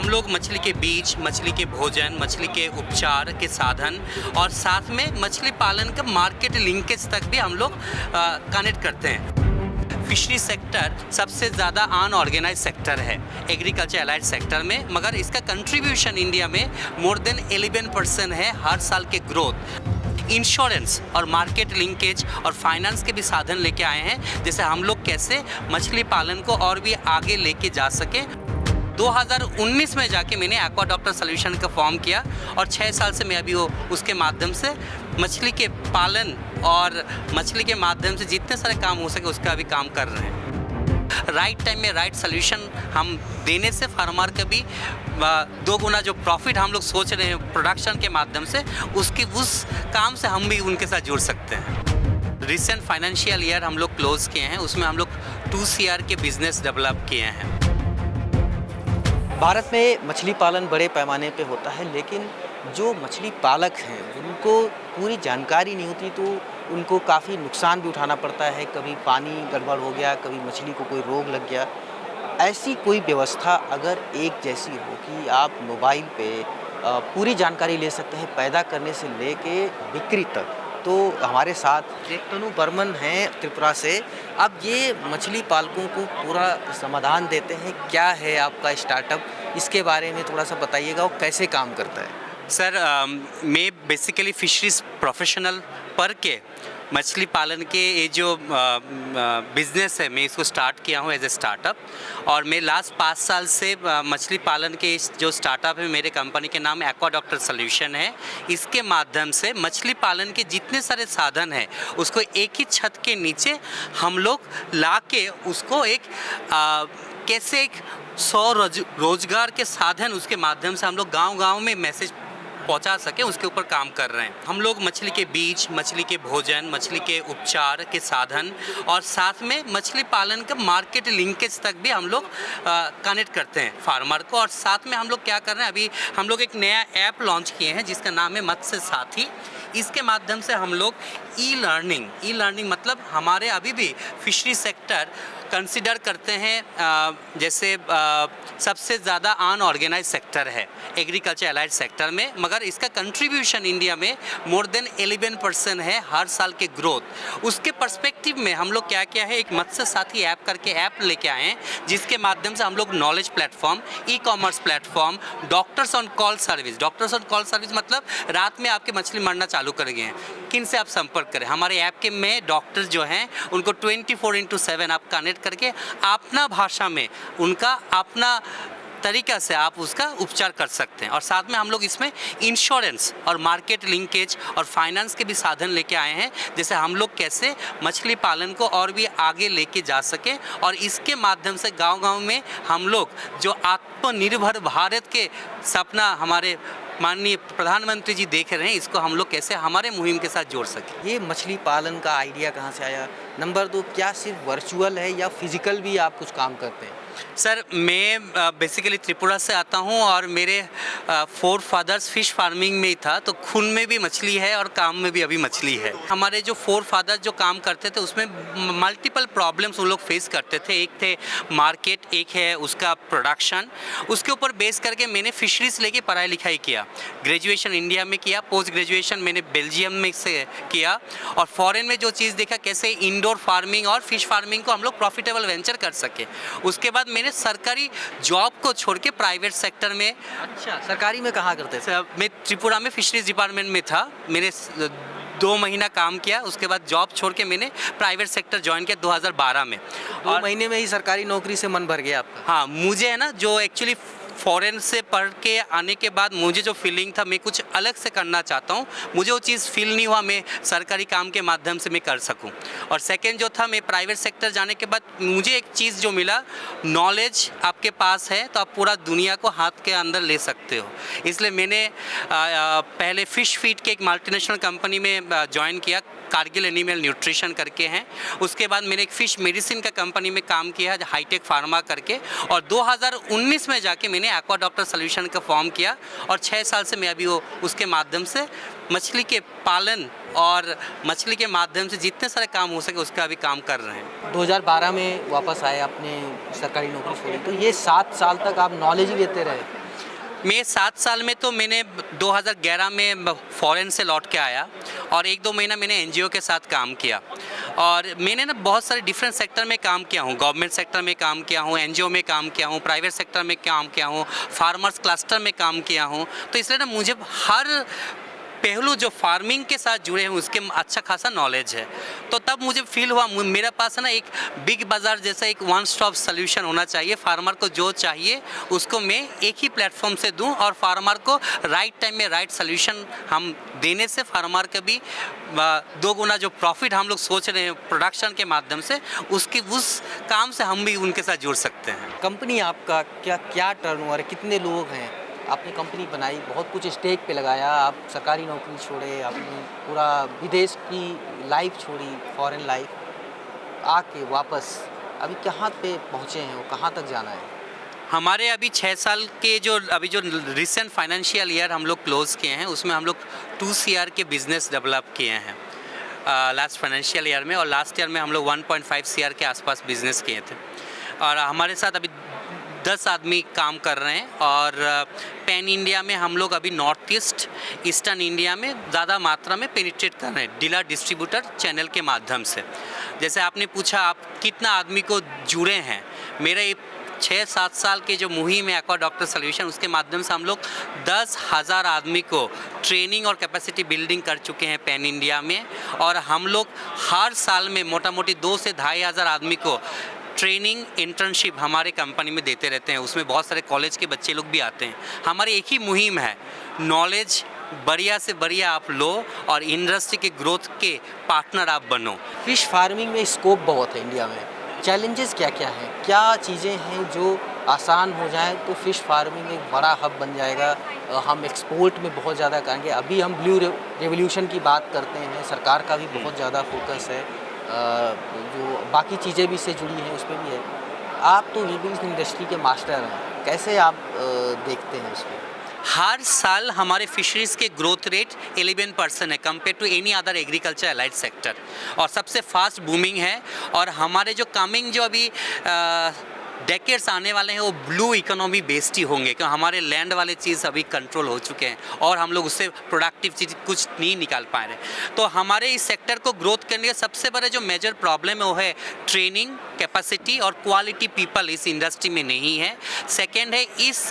हम लोग मछली के बीज, मछली के भोजन, मछली के उपचार के साधन और साथ में मछली पालन का मार्केट लिंकेज तक भी हम लोग कनेक्ट करते हैं। फिशरी सेक्टर सबसे ज़्यादा अनऑर्गेनाइज सेक्टर है एग्रीकल्चर एलाइड सेक्टर में, मगर इसका कंट्रीब्यूशन इंडिया में मोर देन 11% है हर साल के ग्रोथ। इंश्योरेंस और मार्केट लिंकेज और फाइनेंस के भी साधन लेके आए हैं, जैसे हम लोग कैसे मछली पालन को और भी आगे लेके जा सके। 2019 में जाके मैंने एक्वा डॉक्टर सोल्यूशन का फॉर्म किया और 6 साल से मैं अभी वो उसके माध्यम से मछली के पालन और मछली के माध्यम से जितने सारे काम हो सके उसका अभी काम कर रहे हैं। राइट टाइम में राइट सोल्यूशन हम देने से फार्मर का भी 2 गुना जो प्रॉफिट हम लोग सोच रहे हैं प्रोडक्शन के माध्यम से, उस काम से हम भी उनके साथ जुड़ सकते हैं। रिसेंट फाइनेंशियल ईयर हम लोग क्लोज किए हैं, उसमें हम लोग 2 CR के बिजनेस डेवलप किए हैं। भारत में मछली पालन बड़े पैमाने पे होता है, लेकिन जो मछली पालक हैं उनको पूरी जानकारी नहीं होती, तो उनको काफ़ी नुकसान भी उठाना पड़ता है। कभी पानी गड़बड़ हो गया, कभी मछली को कोई रोग लग गया। ऐसी कोई व्यवस्था अगर एक जैसी हो कि आप मोबाइल पे पूरी जानकारी ले सकते हैं पैदा करने से लेके बिक्री तक, तो हमारे साथ एक तनु बर्मन हैं त्रिपुरा से। अब ये मछली पालकों को पूरा समाधान देते हैं। क्या है आपका स्टार्टअप, इसके बारे में थोड़ा सा बताइएगा, वो कैसे काम करता है? सर, मैं बेसिकली फिशरीज प्रोफेशनल पर के मछली पालन के ये जो बिज़नेस है मैं इसको स्टार्ट किया हूँ एज ए स्टार्टअप, और मैं लास्ट 5 साल से मछली पालन के इस जो स्टार्टअप है मेरे कंपनी के नाम एक्वा डॉक्टर सोल्यूशन है। इसके माध्यम से मछली पालन के जितने सारे साधन हैं उसको एक ही छत के नीचे हम लोग ला के उसको एक कैसे एक रोजगार के साधन उसके माध्यम से हम लोग गांव-गांव में मैसेज पहुंचा सके उसके ऊपर काम कर रहे हैं। हम लोग मछली के बीज, मछली के भोजन, मछली के उपचार के साधन और साथ में मछली पालन का मार्केट लिंकेज तक भी हम लोग कनेक्ट करते हैं फार्मर को। और साथ में हम लोग क्या कर रहे हैं, अभी हम लोग एक नया ऐप लॉन्च किए हैं जिसका नाम है मत्स्य साथी। इसके माध्यम से हम लोग ई लर्निंग मतलब हमारे अभी भी फिशरी सेक्टर कंसिडर करते हैं जैसे सबसे ज़्यादा अनऑर्गेनाइज सेक्टर है एग्रीकल्चर एलाइड सेक्टर में, मगर इसका कंट्रीब्यूशन इंडिया में मोर देन 11% है हर साल के ग्रोथ। उसके पर्सपेक्टिव में हम लोग क्या है, एक मत्स्य साथी ऐप करके ऐप लेके आए हैं जिसके माध्यम से हम लोग knowledge platform, e-commerce platform, doctors on call service मतलब रात में आपके मछली मरना चालू कर गए हैं, किन से आप संपर्क करें। हमारे ऐप के में डॉक्टर्स जो हैं उनको 24/7 आप कनेक्ट करके अपना भाषा में उनका अपना तरीका से आप उसका उपचार कर सकते हैं। और साथ में हम लोग इसमें इंश्योरेंस और मार्केट लिंकेज और फाइनेंस के भी साधन लेके आए हैं, जैसे हम लोग कैसे मछली पालन को और भी आगे लेके जा सके। और इसके माध्यम से गांव-गांव में हम लोग जो आत्मनिर्भर भारत के सपना हमारे माननीय प्रधानमंत्री जी देख रहे हैं, इसको हम लोग कैसे हमारे मुहिम के साथ जोड़ सकें। ये मछली पालन का आइडिया कहाँ से आया? नंबर 2, क्या सिर्फ वर्चुअल है या फिजिकल भी आप कुछ काम करते हैं? सर, मैं बेसिकली त्रिपुरा से आता हूं और मेरे 4 फादर्स फिश फार्मिंग में ही था, तो खून में भी मछली है और काम में भी अभी मछली है। हमारे जो 4 फादर्स जो काम करते थे उसमें मल्टीपल प्रॉब्लम्स उन लोग फेस करते थे। एक थे मार्केट, एक है उसका प्रोडक्शन। उसके ऊपर बेस करके मैंने फिशरीज लेके पढ़ाई लिखाई किया। ग्रेजुएशन इंडिया में किया, पोस्ट ग्रेजुएशन मैंने बेल्जियम में से किया, और फॉरेन में जो चीज़ देखा कैसे इंडोर फार्मिंग और फिश फार्मिंग को हम लोग प्रॉफिटेबल वेंचर कर सके। उसके बाद मैंने सरकारी जॉब को छोड़ के प्राइवेट सेक्टर में। अच्छा, सरकारी में कहाँ करते थे? मैं त्रिपुरा में फिशरीज डिपार्टमेंट में था। मैंने 2 महीना काम किया, उसके बाद जॉब छोड़ के मैंने प्राइवेट सेक्टर ज्वाइन किया 2012 में। 2 महीने में ही सरकारी नौकरी से मन भर गया आपका? हाँ, मुझे है ना जो एक्चुअली फॉरेन से पढ़ के आने के बाद मुझे जो फीलिंग था मैं कुछ अलग से करना चाहता हूँ, मुझे वो चीज़ फील नहीं हुआ मैं सरकारी काम के माध्यम से मैं कर सकूँ। और सेकंड जो था, मैं प्राइवेट सेक्टर जाने के बाद मुझे एक चीज़ जो मिला, नॉलेज आपके पास है तो आप पूरा दुनिया को हाथ के अंदर ले सकते हो। इसलिए मैंने पहले फ़िश फीड के एक मल्टीनेशनल कंपनी में ज्वाइन किया, कारगिल एनिमल न्यूट्रिशन करके हैं। उसके बाद मैंने एक फ़िश मेडिसिन का कंपनी में काम किया हाईटेक फार्मा करके, और 2019 में जाके मैंने एक्वा डॉक्टर सोल्यूशन का फॉर्म किया, और 6 साल से मैं अभी वो उसके माध्यम से मछली के पालन और मछली के माध्यम से जितने सारे काम हो सके उसका अभी काम कर रहे हैं। 2012 में वापस आए, अपने सरकारी नौकरी छोड़ी, तो ये 7 साल तक आप नॉलेज ही लेते रहे? मैं 7 साल में तो मैंने 2011 में फॉरेन से लौट के आया और 1-2 महीना मैंने एनजीओ के साथ काम किया और मैंने ना बहुत सारे डिफरेंट सेक्टर में काम किया हूँ। गवर्नमेंट सेक्टर में काम किया हूँ, एनजीओ में काम किया हूँ, प्राइवेट सेक्टर में काम किया हूँ, फार्मर्स क्लस्टर में काम किया हूँ। तो इसलिए ना मुझे हर पहलू जो फार्मिंग के साथ जुड़े हैं उसके अच्छा खासा नॉलेज है। तो तब मुझे फील हुआ मेरे पास है ना एक बिग बाज़ार जैसा एक वन स्टॉप सॉल्यूशन होना चाहिए। फार्मर को जो चाहिए उसको मैं एक ही प्लेटफॉर्म से दूं और फार्मर को राइट टाइम में राइट सॉल्यूशन हम देने से फार्मर का भी 2 गुना जो प्रॉफिट हम लोग सोच रहे हैं प्रोडक्शन के माध्यम से उसकी उस काम से हम भी उनके साथ जुड़ सकते हैं। कंपनी आपका क्या क्या टर्नओवर है, कितने लोग हैं? आपने कंपनी बनाई, बहुत कुछ स्टेक पे लगाया, आप सरकारी नौकरी छोड़े, आपने पूरा विदेश की लाइफ छोड़ी, फॉरेन लाइफ, आके वापस अभी कहाँ पे पहुँचे हैं और कहाँ तक जाना है? हमारे अभी 6 साल के जो रिसेंट फाइनेंशियल ईयर हम लोग क्लोज किए हैं उसमें हम लोग 2 CR के बिजनेस डेवलप किए हैं लास्ट फाइनेंशियल ईयर में, और लास्ट ईयर में हम लोग 1.5 CR के आसपास बिजनेस किए थे। और हमारे साथ अभी 10 आदमी काम कर रहे हैं और पैन इंडिया में हम लोग अभी नॉर्थ ईस्टर्न इंडिया में ज़्यादा मात्रा में पेनिट्रेट कर रहे हैं डीलर डिस्ट्रीब्यूटर चैनल के माध्यम से। जैसे आपने पूछा आप कितना आदमी को जुड़े हैं, मेरे 6-7 साल के जो मुहिम है एक्वा डॉक्टर सॉल्यूशन उसके माध्यम से हम लोग 10,000 आदमी को ट्रेनिंग और कैपेसिटी बिल्डिंग कर चुके हैं पैन इंडिया में। और हम लोग हर साल में मोटा मोटी 2 से 2,500 आदमी को ट्रेनिंग इंटर्नशिप हमारे कंपनी में देते रहते हैं। उसमें बहुत सारे कॉलेज के बच्चे लोग भी आते हैं। हमारी एक ही मुहिम है, नॉलेज बढ़िया से बढ़िया आप लो और इंडस्ट्री के ग्रोथ के पार्टनर आप बनो। फिश फार्मिंग में स्कोप बहुत है इंडिया में, चैलेंजेस क्या क्या हैं, क्या चीज़ें हैं जो आसान हो जाए तो फिश फार्मिंग एक बड़ा हब बन जाएगा, हम एक्सपोर्ट में बहुत ज़्यादा करेंगे। अभी हम ब्लू रेवोल्यूशन की बात करते हैं, सरकार का भी बहुत ज़्यादा फोकस है, जो बाकी चीज़ें भी इससे जुड़ी हैं उस पर भी है। आप तो ये भी इस इंडस्ट्री के मास्टर हैं, कैसे आप देखते हैं उसको? हर साल हमारे फिशरीज़ के ग्रोथ रेट 11% है compare to any other agriculture allied sector, और सबसे फास्ट बूमिंग है। और हमारे जो कमिंग जो अभी डेकेड्स आने वाले हैं वो ब्लू इकोनॉमी बेस्ड ही होंगे, क्योंकि हमारे लैंड वाले चीज़ अभी कंट्रोल हो चुके हैं और हम लोग उससे प्रोडक्टिव चीज़ कुछ नहीं निकाल पा रहे। तो हमारे इस सेक्टर को ग्रोथ करने का सबसे बड़ा जो मेजर प्रॉब्लम है वो है ट्रेनिंग, कैपेसिटी और क्वालिटी पीपल इस इंडस्ट्री में नहीं है। सेकेंड है इस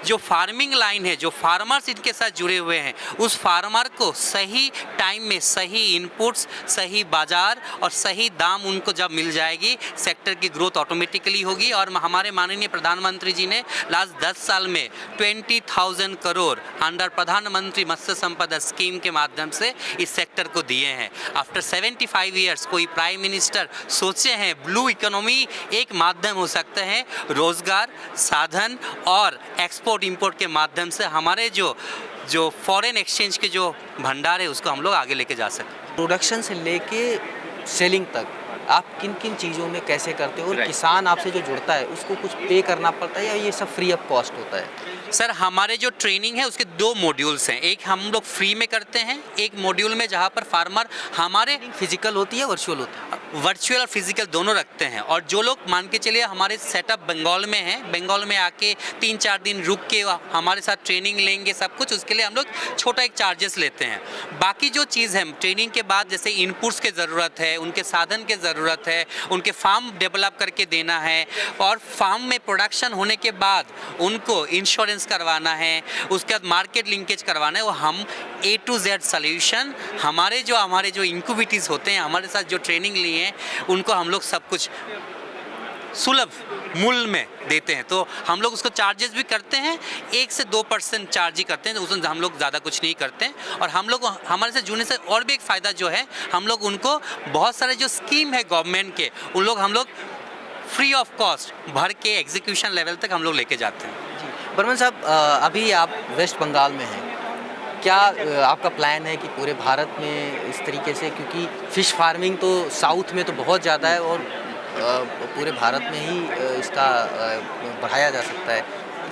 जो फार्मिंग लाइन है, जो फार्मर्स इनके साथ जुड़े हुए हैं, उस फार्मर को सही टाइम में सही इनपुट्स, सही बाज़ार और सही दाम उनको जब मिल जाएगी, सेक्टर की ग्रोथ ऑटोमेटिकली होगी। और हमारे माननीय प्रधानमंत्री जी ने लास्ट 10 साल में 20,000 करोड़ अंडर प्रधानमंत्री मत्स्य संपदा स्कीम के माध्यम से इस सेक्टर को दिए हैं। आफ्टर 75 ईयर्स कोई प्राइम मिनिस्टर सोचे हैं ब्लू इकोनॉमी एक माध्यम हो सकते हैं रोजगार, साधन और एक्सपोर्ट इंपोर्ट के माध्यम से हमारे जो फॉरेन एक्सचेंज के जो भंडार है उसको हम लोग आगे लेके जा सकते। प्रोडक्शन से लेके सेलिंग तक आप किन किन चीज़ों में कैसे करते हो, और किसान आपसे जो जुड़ता है उसको कुछ पे करना पड़ता है या ये सब फ्री ऑफ कॉस्ट होता है? सर हमारे जो ट्रेनिंग है उसके 2 मॉड्यूल्स हैं, एक हम लोग फ्री में करते हैं, एक मॉड्यूल में जहाँ पर फार्मर हमारे फिजिकल होती है, वर्चुअल होती है? वर्चुअल और फिजिकल दोनों रखते हैं। और जो लोग मान के चलिए हमारे सेटअप बंगाल में है, बंगाल में आके 3-4 दिन रुक के हमारे साथ ट्रेनिंग लेंगे सब कुछ, उसके लिए हम लोग छोटा एक चार्जेस लेते हैं। बाकी जो चीज़ है ट्रेनिंग के बाद जैसे इनपुट्स की ज़रूरत है, उनके साधन की ज़रूरत है, उनके फार्म डेवलप करके देना है, और फार्म में प्रोडक्शन होने के बाद उनको इंश्योरेंस करवाना है, उसके बाद मार्केट लिंकेज करवाना है, वो हम A to Z सॉल्यूशन हमारे जो इंक्यूबिटीज़ होते हैं, हमारे साथ जो ट्रेनिंग लिए हैं, उनको हम लोग सब कुछ सुलभ मूल्य में देते हैं। तो हम लोग उसको चार्जेस भी करते हैं, 1 से 2% चार्ज ही करते हैं, उसमें हम लोग ज़्यादा कुछ नहीं करते हैं। और हम लोग हमारे से जुड़ने से और भी एक फ़ायदा जो है, हम लोग उनको बहुत सारे जो स्कीम है गवर्नमेंट के, उन लोग हम लोग फ्री ऑफ कॉस्ट भर के एग्जीक्यूशन लेवल तक हम लोग लेके जाते हैं। जी बर्मन साहब, अभी आप वेस्ट बंगाल में हैं, क्या आपका प्लान है कि पूरे भारत में इस तरीके से, क्योंकि फ़िश फार्मिंग तो साउथ में तो बहुत ज़्यादा है और पूरे भारत में ही इसका बढ़ाया जा सकता है,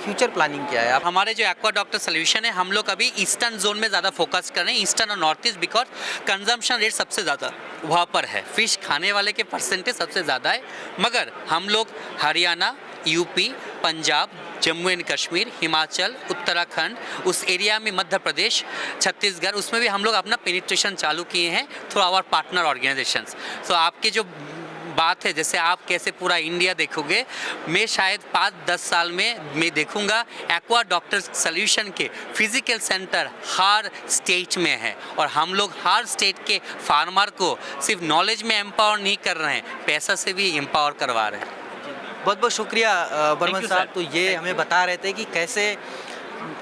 फ्यूचर प्लानिंग क्या है? आप हमारे जो एक्वा डॉक्टर सोल्यूशन है, हम लोग अभी ईस्टर्न जोन में ज़्यादा फोकस कर रहे हैं, ईस्टर्न और north east, because consumption rate सबसे ज़्यादा वहाँ पर है, फ़िश खाने वाले के परसेंटेज सबसे ज़्यादा है। मगर हम लोग हरियाणा, यूपी, पंजाब, जम्मू एंड कश्मीर, हिमाचल, उत्तराखंड, उस एरिया में मध्य प्रदेश, छत्तीसगढ़, उसमें भी हम लोग अपना पेनिट्रेशन चालू किए हैं थ्रू आवर पार्टनर ऑर्गेनाइजेशंस। सो आपके जो बात है, जैसे आप कैसे पूरा इंडिया देखोगे, मैं शायद 5-10 साल में मैं देखूंगा एक्वा डॉक्टर सॉल्यूशन के फिजिकल सेंटर हर स्टेट में है, और हम लोग हर स्टेट के फार्मर को सिर्फ नॉलेज में एम्पावर नहीं कर रहे हैं, पैसा से भी एम्पावर करवा रहे हैं। बहुत बहुत शुक्रिया बर्मन you, साहब। sir. तो ये हमें बता रहे थे कि कैसे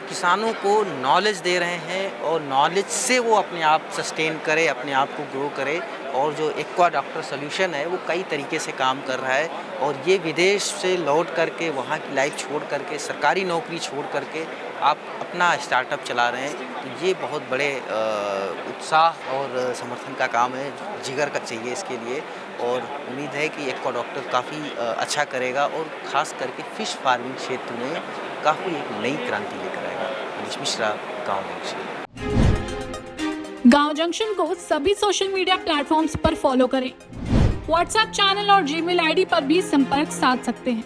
किसानों को नॉलेज दे रहे हैं और नॉलेज से वो अपने आप सस्टेन करे, अपने आप को ग्रो करे, और जो एक्वा डॉक्टर सॉल्यूशन है वो कई तरीके से काम कर रहा है, और ये विदेश से लौट करके, वहाँ की लाइफ छोड़ करके, सरकारी नौकरी छोड़ करके आप अपना स्टार्टअप चला रहे हैं। तो ये बहुत बड़े उत्साह और समर्थन का काम है, जिगर का चाहिए इसके लिए, और उम्मीद है कि एक्वा डॉक्टर काफ़ी अच्छा करेगा और ख़ास करके फ़िश फार्मिंग क्षेत्र में काफ़ी एक नई क्रांति लेकर आएगा। मनीष मिश्रा, गाँव जंक्शन। गाँव जंक्शन को सभी सोशल मीडिया प्लेटफॉर्म्स पर फॉलो करें। व्हाट्सएप चैनल और जीमेल आईडी पर भी संपर्क साध सकते हैं।